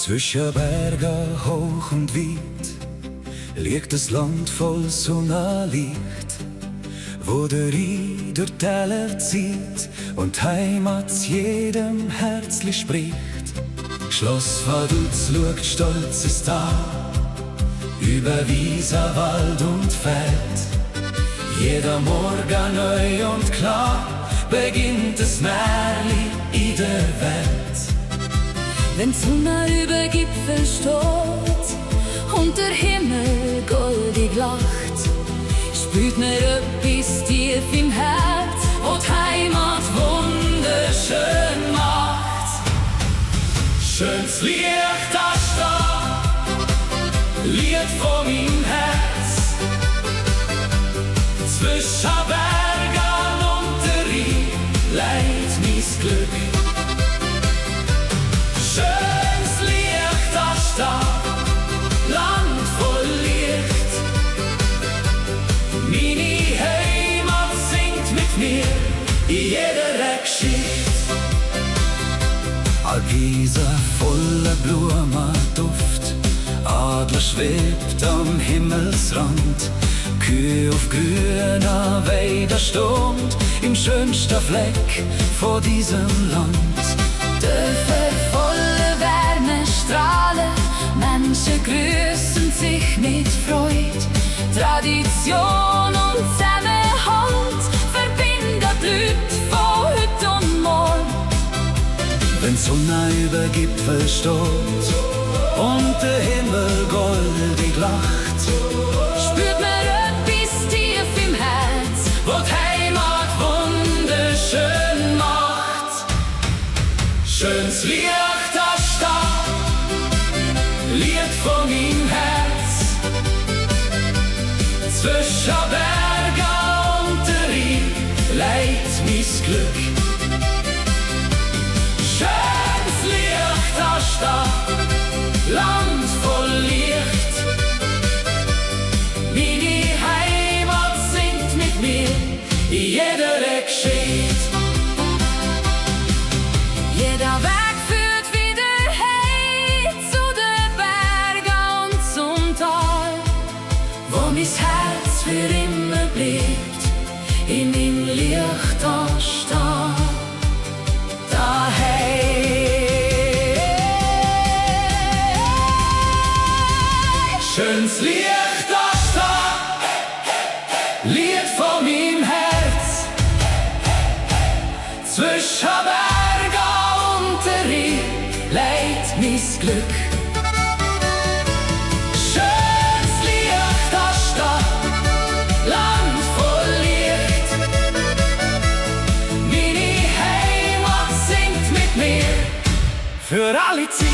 Zwischen Bergen hoch und weit liegt das Land voll Sonnenlicht, wo der Rhein durch die Täler zieht und Heimat jedem herzlich spricht. Schloss Vaduz schaut stolzes Tal über Wiese, Wald und Feld. Jeder Morgen neu und klar beginnt das Märli in der Welt. Wenn die Sonne über Gipfel steht und der Himmel goldig lacht, spürt man etwas tief im Herz, wo die Heimat wunderschön macht. Schönes Licht da steht, Lied von meinem Herz. Zwischen Bergen und der Rhein leiht mein Glück. Schönes Licht da steht, Land voll Licht. Meine Heimat singt mit mir in jeder Geschichte. Alpwiese voller Blumenduft, Adler schwebt am Himmelsrand, Kühe auf grüner Weide stund, im schönsten Fleck vor diesem Land. Dörfer voller Wärmestrahlen, Menschen grüßen sich mit Freude. Tradition und Zusammenhalt verbindet Leute von heute und morgen. Wenn die Sonne über Gipfel steht und der Himmel goldig lacht, spürt man etwas tief im Herz, wo die Heimat wunderschön macht. Schönes Licht da steht, Lied von meinem Herz. Zwischen Bergen und der Rhein leiht mein Glück. Schönes Licht da steht, Land voll Licht. Meine Heimat singt mit mir in jeder Geschichte. jeder Weg führt wieder hey zu den Bergen und zum Tal, wo mein Herz für immer bleibt, in meinem Licht da steht. Da hey. Schönes Licht da steht, Lied von meinem Herz. Zwischen Bergen und der Rhein leiht mein Glück. Schönes Licht da steht, Land voll Licht. Meine Heimat singt mit mir für alle Zeit.